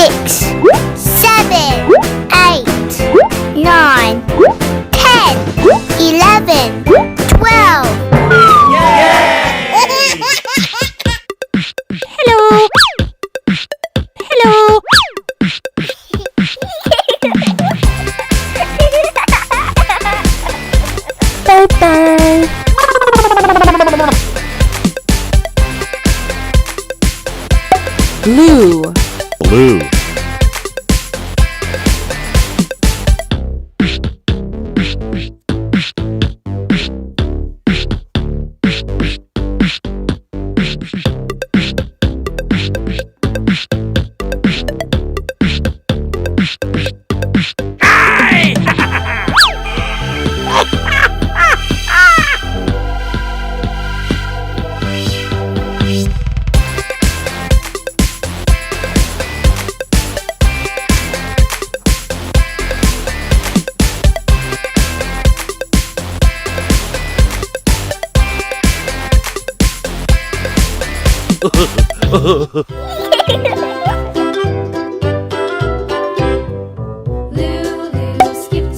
6, 7, 8, 9, 10, 11, 12. Hello. Hello. Bye-bye. Blue. Blue.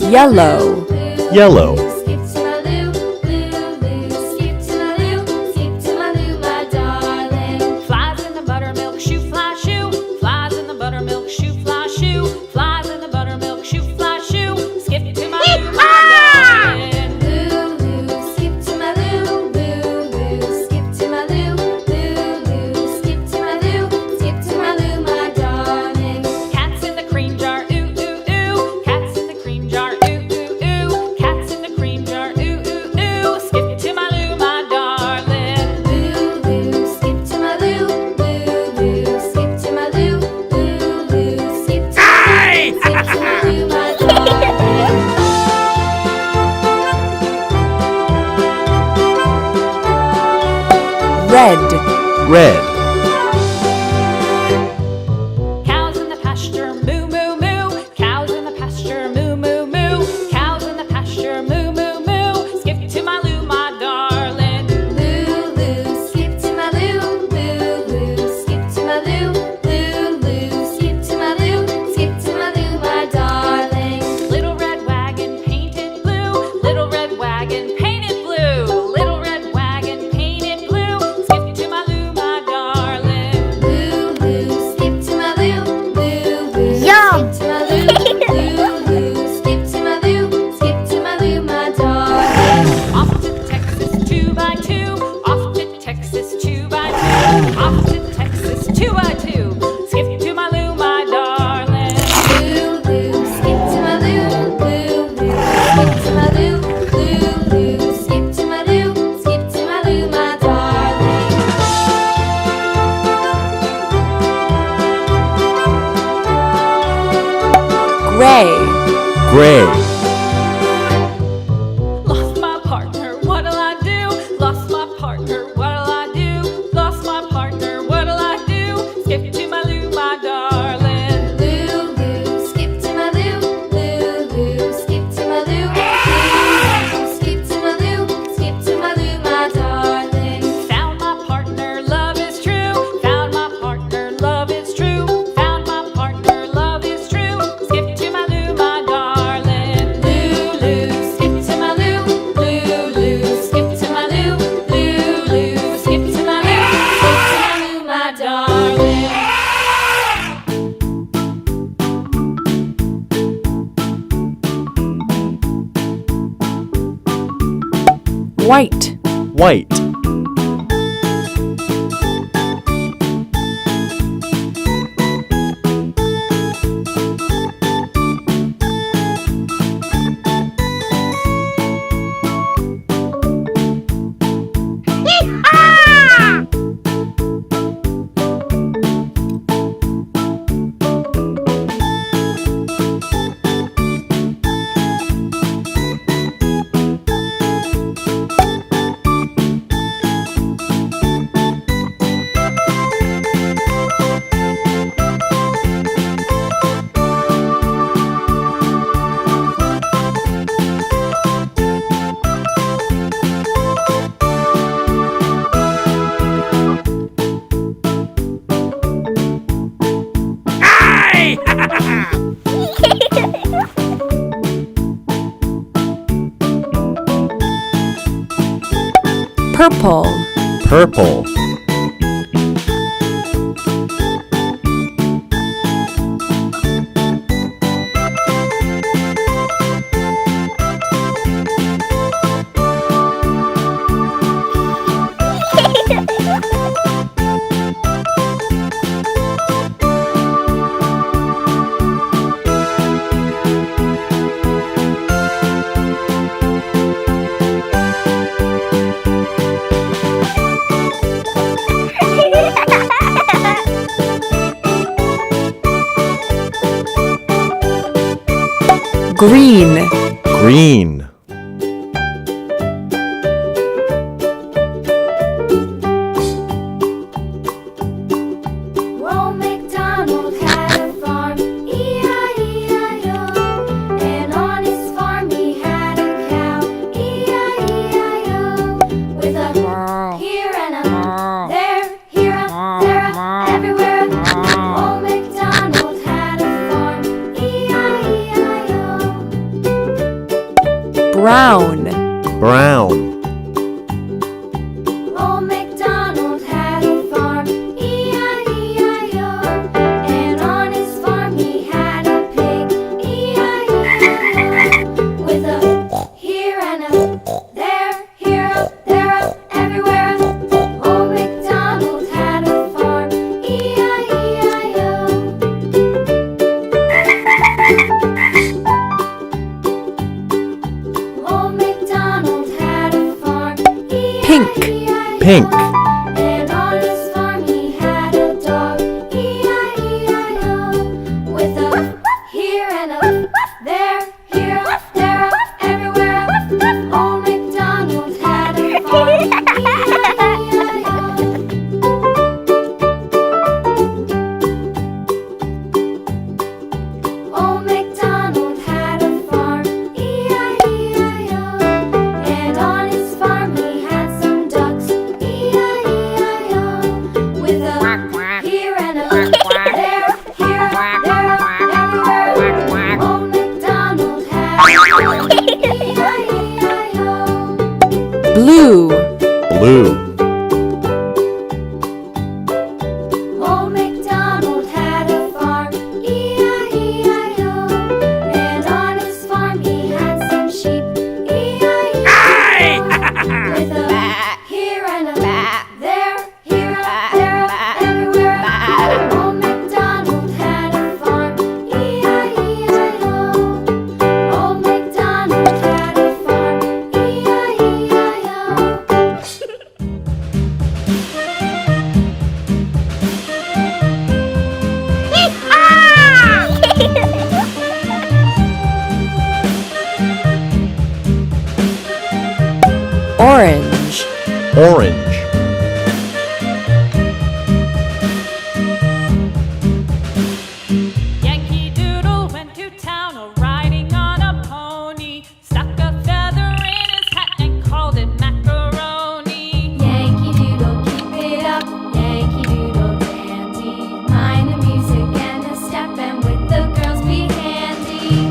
Yellow. Yellow. Skip to my loo, loo, loo. Skip to my loo, skip to my loo, my darling. Flies in the buttermilk shoe, fly shoe. Flies in the buttermilk shoe, fly shoe. Flies in the buttermilk shoe, fly shoe. Skip to my loo, my darling. Loo, loo. Skip to my loo, loo, loo. Skip to my loo, loo, loo. Skip to my loo, skip to my loo, my darling. Cats in the cream jar, ooh, ooh, ooh. Cats in the cream jar, ooh. Cats in the cream jar, ooh, ooh, ooh. Skip to my loo, my darling. Loo, loo, skip to my loo, loo, loo. Skip to my loo, loo, loo. Skip to my loo, skip to my loo, my darling. Red. Red. Cows in the pasture, moo, moo, moo. Cows in the pasture, moo, moo, moo. Cows in the pasture, moo, moo, moo. Skip to my loo, my darling. Loo, loo, skip to my loo, loo, loo. Skip to my loo, loo, loo. Skip to my loo, skip to my loo, my darling. Little red wagon painted blue. Little red wagon painted blue. Little red wagon painted blue. Skip to my loo, my darling. Loo, loo, skip to my loo, loo, loo. Yum. Skip to my loo, loo, loo. Skip to my loo, skip to my loo, my darling. Off to Texas 2 by 2. Off to Texas 2 by 2. Off to Texas 2 by 2. Skip to my loo, my darling. Loo, loo, skip to my loo, loo, loo. Skip to my loo, loo, loo. Skip to my loo, skip to my loo, my darling. Gray. Gray. Lost my partner, what'll I do? Lost my partner, what'll I do? Lost my partner, what'll I do? Skip to my loo, my darling. Loo, loo, skip to my loo, loo, loo. Skip to my loo, loo, loo. Skip to my loo, skip to my loo, my darling. Found my partner, love is true. Found my partner, love is true. Found my partner, love is true. Skip to my loo, my darling. Loo, loo, skip to my loo, loo, loo. Skip to my loo, loo, loo. Skip to my loo, skip to my loo, my darling. White. White. Purple. Green. Green. Old MacDonald had a farm, E-I-E-I-O. And on his farm he had a cow, E-I-E-I-O. With a here and a there, here a, there a, everywhere. Old MacDonald had a farm, E-I-E-I-O. Brown. Brown. Old MacDonald had a farm, E-I-E-I-O. And on his farm he had a pig, E-I-E-I-O. With a here and a there, here a, there a, everywhere. Old MacDonald had a farm, E-I-E-I-O. Old MacDonald had a farm, Pink. E-I-E-I-O. Pink. And on his farm he had a dog, E-I-E-I-O. With a here and a there, here, there, everywhere. Old MacDonald had a farm, E-I-E-I-O. Old MacDonald had a farm, E-I-E-I-O. And on his farm he had some ducks, E-I-E-I-O. With a here and a there, here, there, everywhere. Old MacDonald had a farm, E-I-E-I-O. Blue. Blue. Old MacDonald had a farm, E-I-E-I-O. And on his farm he had some sheep, E-I-E-I-O. With a here and a there, here, there, everywhere. Old MacDonald had a farm, E-I-E-I-O. Old MacDonald had a farm, E-I-E-I-O. Orange. Orange. Yankee Doodle went to town riding on a pony. Stuck a feather in his hat and called it macaroni. Yankee Doodle, keep it up. Yankee Doodle dandy. Mind the music and the step, and with the girls be handy.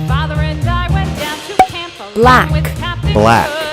Father and I went down to camp along Black. with Captain Black. Hook.